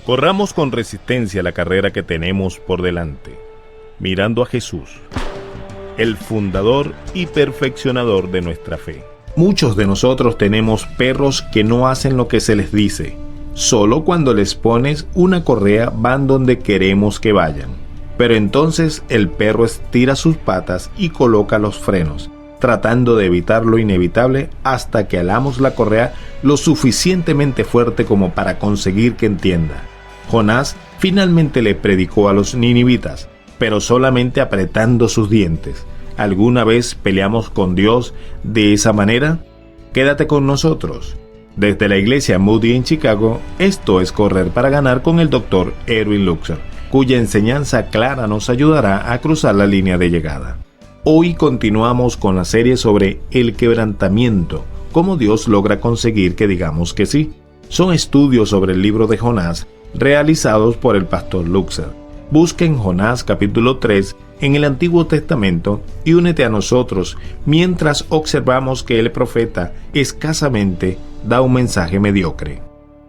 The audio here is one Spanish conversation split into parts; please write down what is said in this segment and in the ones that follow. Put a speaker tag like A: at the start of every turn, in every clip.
A: Corramos con resistencia la carrera que tenemos por delante, mirando a Jesús, el fundador y perfeccionador de nuestra fe. Muchos de nosotros tenemos perros que no hacen lo que se les dice. Solo cuando les pones una correa van donde queremos que vayan. Pero entonces el perro estira sus patas y coloca los frenos, tratando de evitar lo inevitable hasta que alamos la correa lo suficientemente fuerte como para conseguir que entienda. Jonás finalmente le predicó a los ninivitas, pero solamente apretando sus dientes. ¿Alguna vez peleamos con Dios de esa manera? Quédate con nosotros. Desde la iglesia Moody en Chicago, esto es Correr para Ganar con el Dr. Erwin Luxer, cuya enseñanza clara nos ayudará a cruzar la línea de llegada. Hoy continuamos con la serie sobre el quebrantamiento, cómo Dios logra conseguir que digamos que sí. Son estudios sobre el libro de Jonás realizados por el pastor Luxer. Busquen Jonás capítulo 3 en el Antiguo Testamento y únete a nosotros mientras observamos que el profeta escasamente da un mensaje mediocre.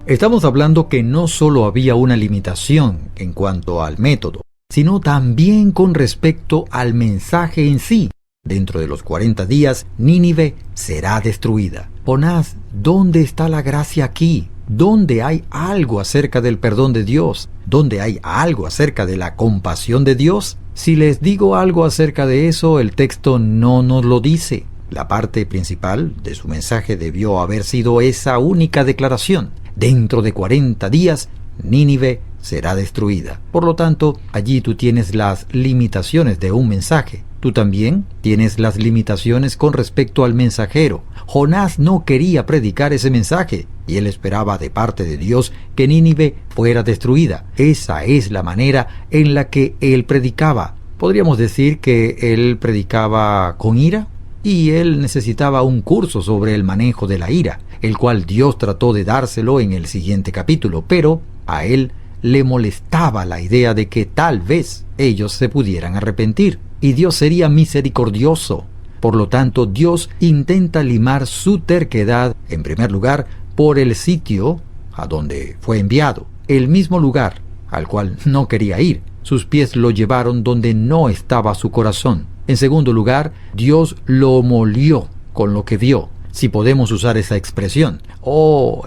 B: Estamos hablando que no solo había una limitación en cuanto al método, sino también con respecto al mensaje en sí. Dentro de los 40 días, Nínive será destruida. Jonás, ¿dónde está la gracia aquí? ¿Dónde hay algo acerca del perdón de Dios? ¿Dónde hay algo acerca de la compasión de Dios? Si les digo algo acerca de eso, el texto no nos lo dice. La parte principal de su mensaje debió haber sido esa única declaración. Dentro de 40 días, Nínive será destruida. Por lo tanto, allí tú tienes las limitaciones de un mensaje. Tú también tienes las limitaciones con respecto al mensajero. Jonás no quería predicar ese mensaje y él esperaba de parte de Dios que Nínive fuera destruida. Esa es la manera en la que él predicaba. Podríamos decir que él predicaba con ira y él necesitaba un curso sobre el manejo de la ira, el cual Dios trató de dárselo en el siguiente capítulo, pero a él le molestaba la idea de que tal vez ellos se pudieran arrepentir y Dios sería misericordioso. Por lo tanto, Dios intenta limar su terquedad, en primer lugar, por el sitio a donde fue enviado, el mismo lugar al cual no quería ir. Sus pies lo llevaron donde no estaba su corazón. En segundo lugar, Dios lo molió con lo que vio, si podemos usar esa expresión.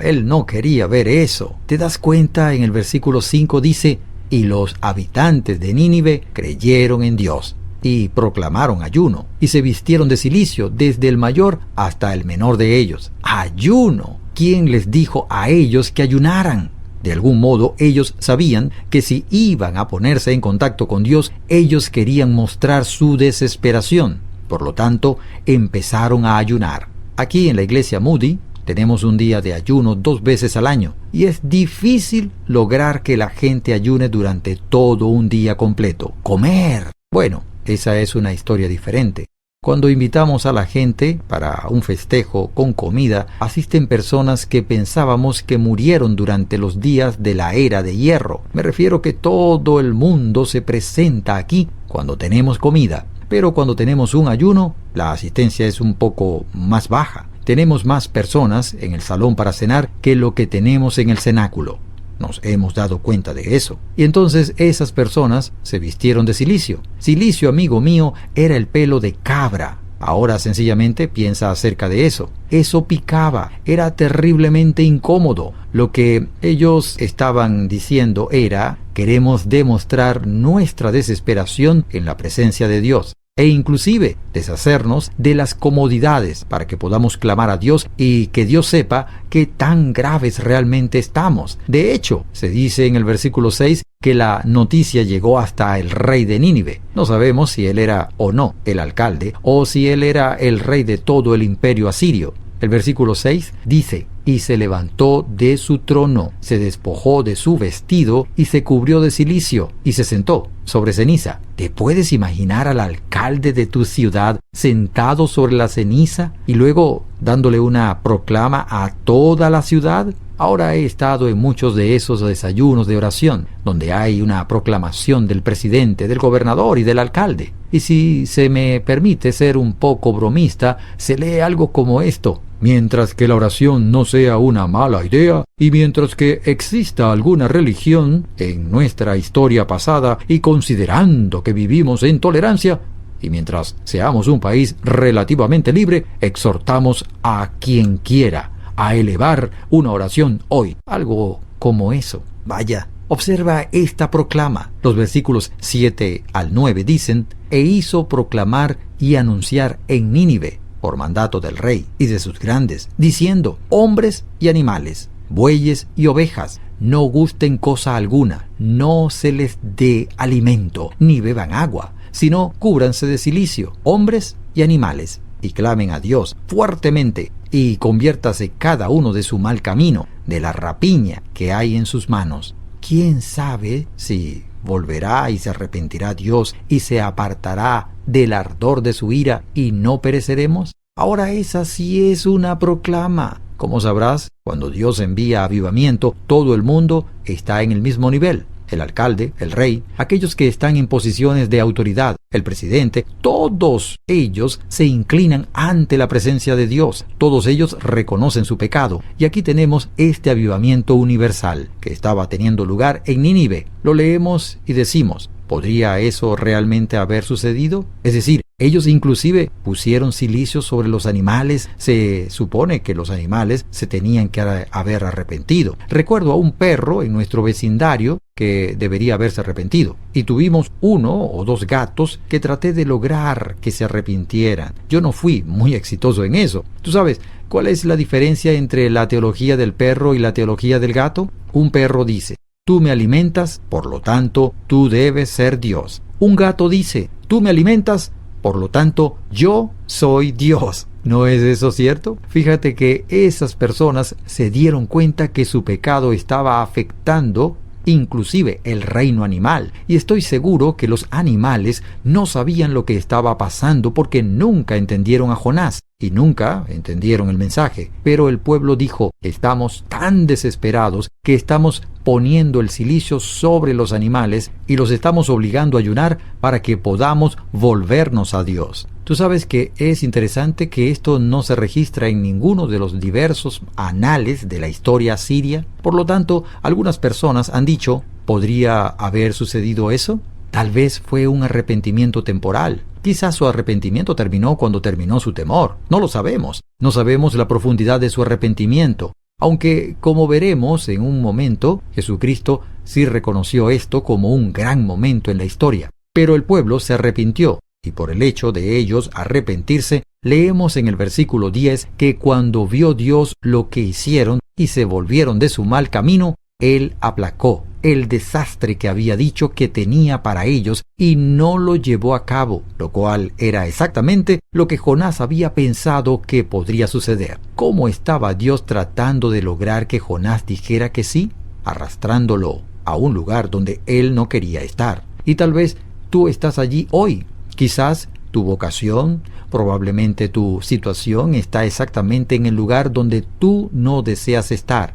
B: Él no quería ver eso. ¿Te das cuenta? En el versículo 5 dice, y los habitantes de Nínive creyeron en Dios, y proclamaron ayuno, y se vistieron de cilicio, desde el mayor hasta el menor de ellos. ¡Ayuno! ¿Quién les dijo a ellos que ayunaran? De algún modo, ellos sabían que si iban a ponerse en contacto con Dios, ellos querían mostrar su desesperación. Por lo tanto, empezaron a ayunar. Aquí en la iglesia Moody tenemos un día de ayuno 2 veces al año y es difícil lograr que la gente ayune durante todo un día completo. ¡Comer! Bueno, esa es una historia diferente. Cuando invitamos a la gente para un festejo con comida, asisten personas que pensábamos que murieron durante los días de la era de hierro. Me refiero que todo el mundo se presenta aquí cuando tenemos comida. Pero cuando tenemos un ayuno, la asistencia es un poco más baja. Tenemos más personas en el salón para cenar que lo que tenemos en el cenáculo. Nos hemos dado cuenta de eso. Y entonces esas personas se vistieron de cilicio. Cilicio, amigo mío, era el pelo de cabra. Ahora sencillamente piensa acerca de eso. Eso picaba, era terriblemente incómodo. Lo que ellos estaban diciendo era, queremos demostrar nuestra desesperación en la presencia de Dios. E inclusive deshacernos de las comodidades para que podamos clamar a Dios y que Dios sepa qué tan graves realmente estamos. De hecho, se dice en el versículo 6 que la noticia llegó hasta el rey de Nínive. No sabemos si él era o no el alcalde o si él era el rey de todo el imperio asirio. El versículo 6 dice, y se levantó de su trono, se despojó de su vestido y se cubrió de cilicio y se sentó sobre ceniza. ¿Te puedes imaginar al alcalde de tu ciudad sentado sobre la ceniza y luego dándole una proclama a toda la ciudad? Ahora he estado en muchos de esos desayunos de oración, donde hay una proclamación del presidente, del gobernador y del alcalde. Y si se me permite ser un poco bromista, se lee algo como esto. Mientras que la oración no sea una mala idea, y mientras que exista alguna religión en nuestra historia pasada, y considerando que vivimos en tolerancia, y mientras seamos un país relativamente libre, exhortamos a quien quiera a elevar una oración hoy. Algo como eso. Vaya, observa esta proclama. Los versículos 7 al 9 dicen: «E hizo proclamar y anunciar en Nínive, por mandato del rey y de sus grandes, diciendo: hombres y animales, bueyes y ovejas, no gusten cosa alguna, no se les dé alimento, ni beban agua, sino cúbranse de cilicio, hombres y animales, y clamen a Dios fuertemente, y conviértase cada uno de su mal camino, de la rapiña que hay en sus manos». ¿Quién sabe si volverá y se arrepentirá Dios y se apartará del ardor de su ira y no pereceremos? Ahora esa sí es una proclama. Como sabrás, cuando Dios envía avivamiento, todo el mundo está en el mismo nivel. El alcalde, el rey, aquellos que están en posiciones de autoridad, el presidente, todos ellos se inclinan ante la presencia de Dios. Todos ellos reconocen su pecado. Y aquí tenemos este avivamiento universal que estaba teniendo lugar en Nínive. Lo leemos y decimos: ¿podría eso realmente haber sucedido? Es decir, ellos inclusive pusieron cilicio sobre los animales. Se supone que los animales se tenían que haber arrepentido. Recuerdo a un perro en nuestro vecindario que debería haberse arrepentido. Y tuvimos 1 o 2 gatos que traté de lograr que se arrepintieran. Yo no fui muy exitoso en eso. ¿Tú sabes cuál es la diferencia entre la teología del perro y la teología del gato? Un perro dice: tú me alimentas, por lo tanto, tú debes ser Dios. Un gato dice: tú me alimentas, por lo tanto, yo soy Dios. ¿No es eso cierto? Fíjate que esas personas se dieron cuenta que su pecado estaba afectando inclusive el reino animal, y estoy seguro que los animales no sabían lo que estaba pasando porque nunca entendieron a Jonás y nunca entendieron el mensaje. Pero el pueblo dijo: estamos tan desesperados que estamos poniendo el cilicio sobre los animales y los estamos obligando a ayunar para que podamos volvernos a Dios. Tú sabes que es interesante que esto no se registra en ninguno de los diversos anales de la historia siria. Por lo tanto, algunas personas han dicho: ¿podría haber sucedido eso? Tal vez fue un arrepentimiento temporal. Quizás su arrepentimiento terminó cuando terminó su temor. No lo sabemos. No sabemos la profundidad de su arrepentimiento. Aunque, como veremos en un momento, Jesucristo sí reconoció esto como un gran momento en la historia. Pero el pueblo se arrepintió. Y por el hecho de ellos arrepentirse, leemos en el versículo 10 que cuando vio Dios lo que hicieron y se volvieron de su mal camino, Él aplacó el desastre que había dicho que tenía para ellos y no lo llevó a cabo, lo cual era exactamente lo que Jonás había pensado que podría suceder. ¿Cómo estaba Dios tratando de lograr que Jonás dijera que sí? Arrastrándolo a un lugar donde él no quería estar. Y tal vez tú estás allí hoy. Quizás tu vocación, probablemente tu situación está exactamente en el lugar donde tú no deseas estar.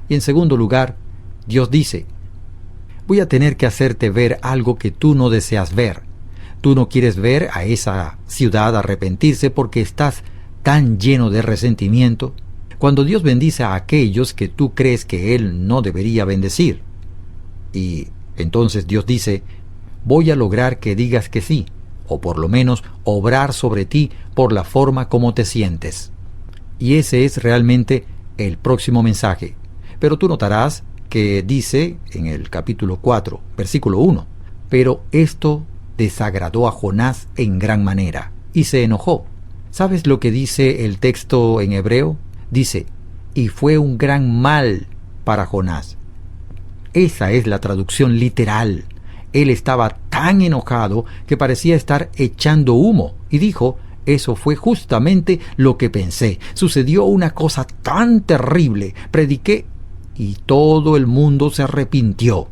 B: Y en segundo lugar, Dios dice: voy a tener que hacerte ver algo que tú no deseas ver. Tú no quieres ver a esa ciudad arrepentirse porque estás tan lleno de resentimiento. Cuando Dios bendice a aquellos que tú crees que Él no debería bendecir. Y entonces Dios dice: voy a lograr que digas que sí, o por lo menos obrar sobre ti por la forma como te sientes. Y ese es realmente el próximo mensaje. Pero tú notarás que dice en el capítulo 4, versículo 1, pero esto desagradó a Jonás en gran manera, y se enojó. ¿Sabes lo que dice el texto en hebreo? Dice: y fue un gran mal para Jonás. Esa es la traducción literal. Él estaba tan enojado que parecía estar echando humo, y dijo: eso fue justamente lo que pensé. Sucedió una cosa tan terrible. Prediqué y todo el mundo se arrepintió.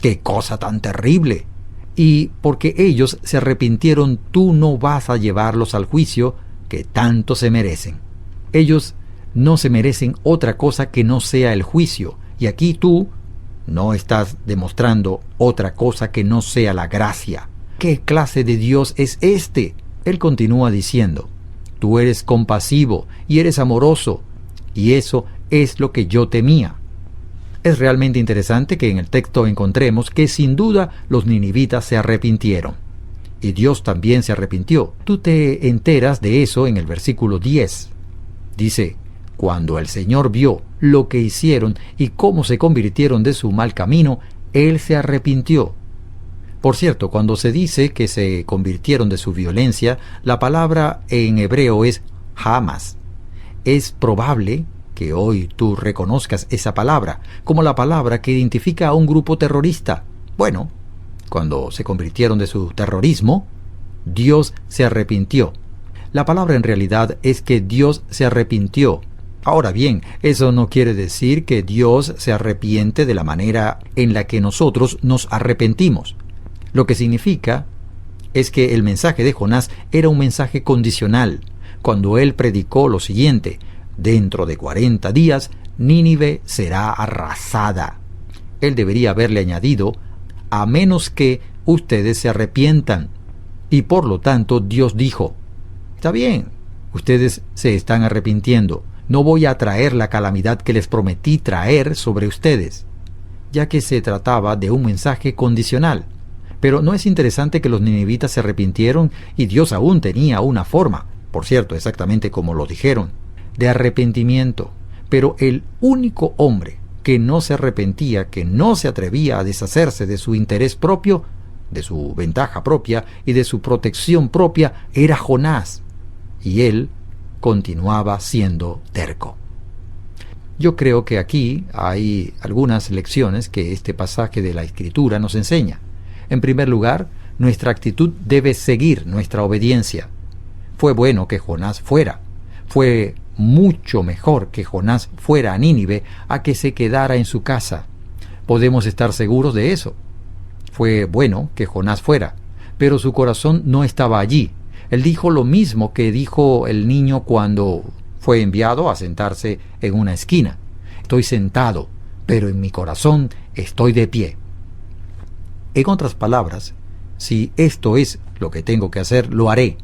B: ¡Qué cosa tan terrible! Y porque ellos se arrepintieron, tú no vas a llevarlos al juicio que tanto se merecen. Ellos no se merecen otra cosa que no sea el juicio. Y aquí tú no estás demostrando otra cosa que no sea la gracia. ¿Qué clase de Dios es este? Él continúa diciendo: Tú eres compasivo y eres amoroso, y eso es lo que yo temía. Es realmente interesante que en el texto encontremos que sin duda los ninivitas se arrepintieron. Y Dios también se arrepintió. Tú te enteras de eso en el versículo 10. Dice: cuando el Señor vio lo que hicieron y cómo se convirtieron de su mal camino, Él se arrepintió. Por cierto, cuando se dice que se convirtieron de su violencia, la palabra en hebreo es Hamas. Es probable que hoy tú reconozcas esa palabra como la palabra que identifica a un grupo terrorista. Bueno, cuando se convirtieron de su terrorismo, Dios se arrepintió. La palabra en realidad es que Dios se arrepintió. Ahora bien, eso no quiere decir que Dios se arrepiente de la manera en la que nosotros nos arrepentimos. Lo que significa es que el mensaje de Jonás era un mensaje condicional, cuando él predicó lo siguiente: dentro de 40 días, Nínive será arrasada. Él debería haberle añadido: a menos que ustedes se arrepientan. Y por lo tanto Dios dijo: está bien, ustedes se están arrepintiendo, no voy a traer la calamidad que les prometí traer sobre ustedes, ya que se trataba de un mensaje condicional. Pero ¿no es interesante que los ninivitas se arrepintieron y Dios aún tenía una forma, por cierto, exactamente como lo dijeron, de arrepentimiento? Pero el único hombre que no se arrepentía, que no se atrevía a deshacerse de su interés propio, de su ventaja propia y de su protección propia, era Jonás. Y él continuaba siendo terco. Yo creo que aquí hay algunas lecciones que este pasaje de la Escritura nos enseña. En primer lugar, nuestra actitud debe seguir nuestra obediencia. Fue bueno que Jonás fuera. Fue mucho mejor que Jonás fuera a Nínive a que se quedara en su casa. Podemos estar seguros de eso. Fue bueno que Jonás fuera, pero su corazón no estaba allí. Él dijo lo mismo que dijo el niño cuando fue enviado a sentarse en una esquina: estoy sentado, pero en mi corazón estoy de pie. En otras palabras, si esto es lo que tengo que hacer, lo haré,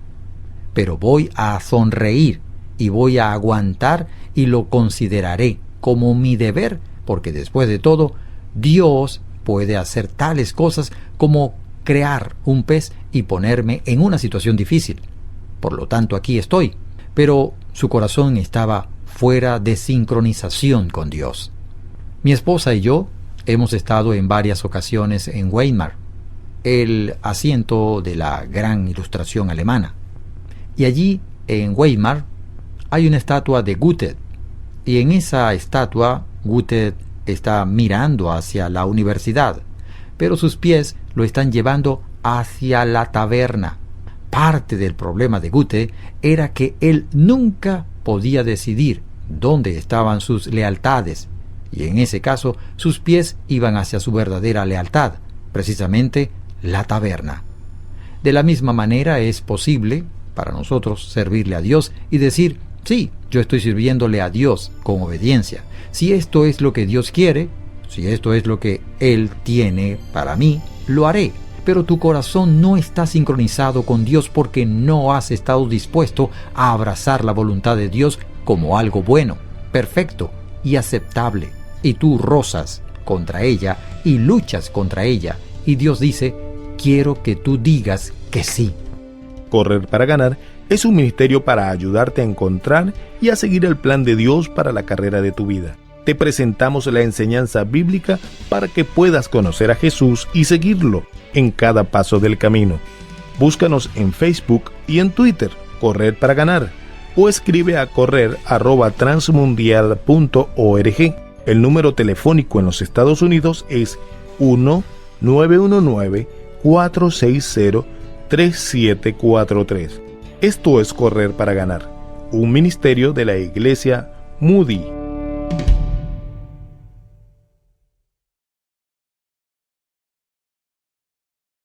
B: pero voy a sonreír y voy a aguantar y lo consideraré como mi deber, porque después de todo, Dios puede hacer tales cosas como crear un pez y ponerme en una situación difícil. Por lo tanto, aquí estoy. Pero su corazón estaba fuera de sincronización con Dios. Mi esposa y yo hemos estado en varias ocasiones en Weimar, el asiento de la gran ilustración alemana. Y allí, en Weimar, hay una estatua de Goethe. Y en esa estatua, Goethe está mirando hacia la universidad, pero sus pies lo están llevando hacia la taberna. Parte del problema de Goethe era que él nunca podía decidir dónde estaban sus lealtades, y en ese caso sus pies iban hacia su verdadera lealtad, precisamente la taberna. De la misma manera es posible para nosotros servirle a Dios y decir: sí, yo estoy sirviéndole a Dios con obediencia. Si esto es lo que Dios quiere, si esto es lo que Él tiene para mí, lo haré. Pero tu corazón no está sincronizado con Dios porque no has estado dispuesto a abrazar la voluntad de Dios como algo bueno, perfecto y aceptable. Y tú rozas contra ella y luchas contra ella. Y Dios dice: quiero que tú digas que sí.
A: Correr para ganar es un ministerio para ayudarte a encontrar y a seguir el plan de Dios para la carrera de tu vida. Te presentamos la enseñanza bíblica para que puedas conocer a Jesús y seguirlo en cada paso del camino. Búscanos en Facebook y en Twitter, Correr para Ganar, o escribe a correr@transmundial.org. El número telefónico en los Estados Unidos es 1-919-460-3743. Esto es Correr para Ganar, un ministerio de la Iglesia Moody.